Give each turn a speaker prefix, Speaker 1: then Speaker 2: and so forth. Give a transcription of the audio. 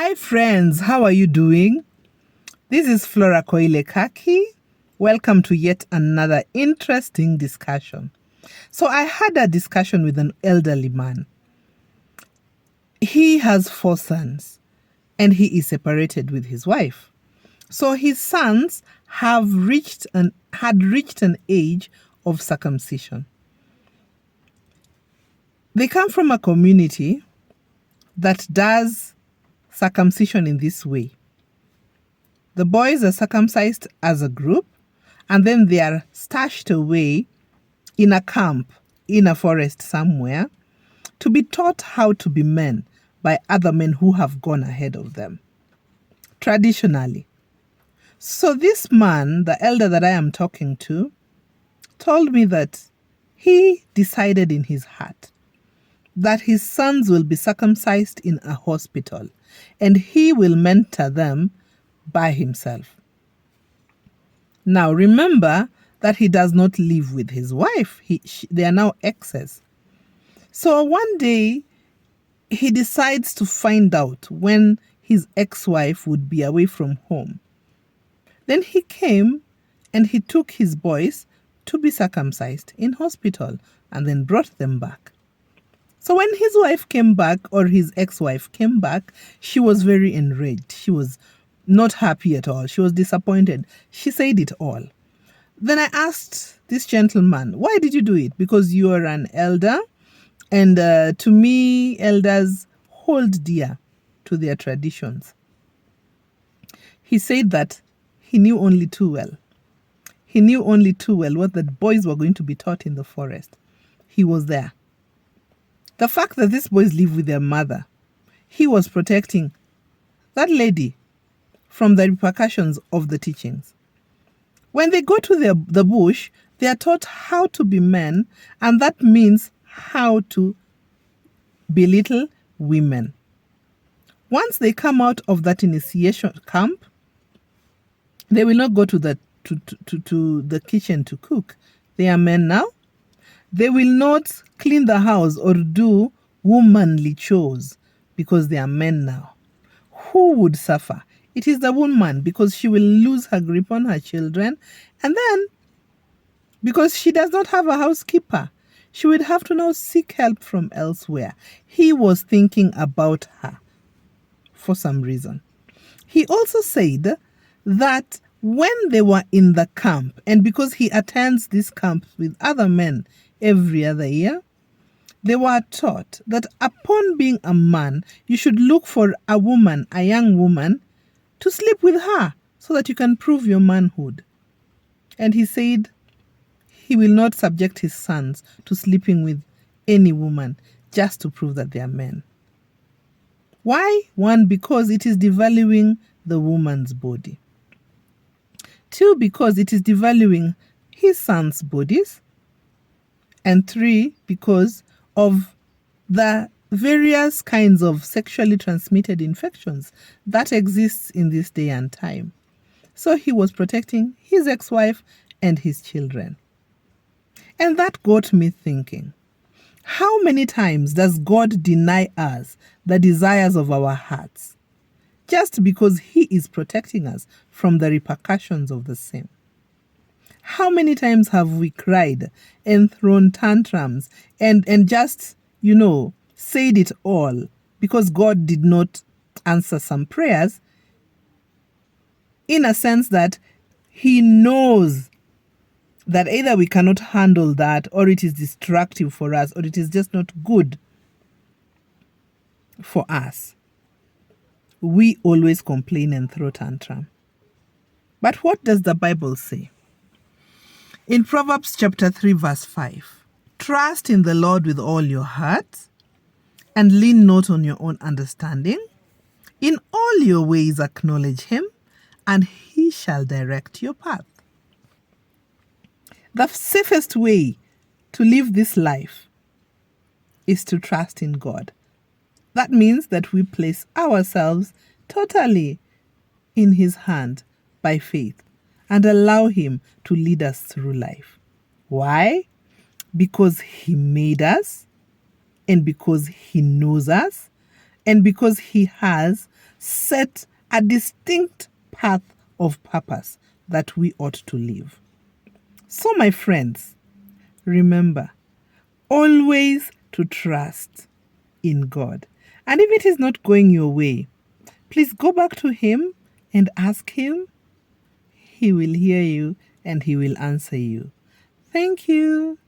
Speaker 1: Hi friends, how are you doing? This is Flora Koile-Kaki. Welcome to yet another interesting discussion. So I had a discussion with an elderly man. He has 4 sons and he is separated with his wife. So his sons had reached an age of circumcision. They come from a community that does circumcision in this way. The boys are circumcised as a group, and then they are stashed away in a camp in a forest somewhere to be taught how to be men by other men who have gone ahead of them, traditionally. So this man, the elder that I am talking to, told me that he decided in his heart that his sons will be circumcised in a hospital and he will mentor them by himself. Now remember that he does not live with his wife. They are now exes. So one day he decides to find out when his ex-wife would be away from home. Then he came and he took his boys to be circumcised in hospital and then brought them back. So when his wife came back, or his ex-wife came back, she was very enraged. She was not happy at all. She was disappointed. She said it all. Then I asked this gentleman, why did you do it? Because you are an elder, and to me, elders hold dear to their traditions. He said that he knew only too well. He knew only too well what the boys were going to be taught in the forest. He was there. The fact that these boys live with their mother, he was protecting that lady from the repercussions of the teachings. When they go to the bush, they are taught how to be men, and that means how to belittle women. Once they come out of that initiation camp, they will not go to the kitchen to cook. They are men now. They will not clean the house or do womanly chores because they are men now. Who would suffer? It is the woman, because she will lose her grip on her children, and then because she does not have a housekeeper, she would have to now seek help from elsewhere. He was thinking about her for some reason. He also said that when they were in the camp, and because he attends this camp with other men every other year, they were taught that upon being a man, you should look for a woman, a young woman, to sleep with her so that you can prove your manhood. And he said he will not subject his sons to sleeping with any woman just to prove that they are men. Why? 1, because it is devaluing the woman's body. 2, because it is devaluing his sons' bodies. And 3, because of the various kinds of sexually transmitted infections that exists in this day and time. So he was protecting his ex-wife and his children. And that got me thinking, how many times does God deny us the desires of our hearts just because he is protecting us from the repercussions of the same? How many times have we cried and thrown tantrums and just, said it all because God did not answer some prayers, in a sense that he knows that either we cannot handle that, or it is destructive for us, or it is just not good for us. We always complain and throw tantrum. But what does the Bible say? In Proverbs chapter 3 verse 5, trust in the Lord with all your heart and lean not on your own understanding. In all your ways acknowledge him, and he shall direct your path. The safest way to live this life is to trust in God. That means that we place ourselves totally in his hand by faith and allow him to lead us through life. Why? Because he made us, and because he knows us, and because he has set a distinct path of purpose that we ought to live. So, my friends, remember always to trust in God. And if it is not going your way, please go back to Him and ask Him. He will hear you and He will answer you. Thank you.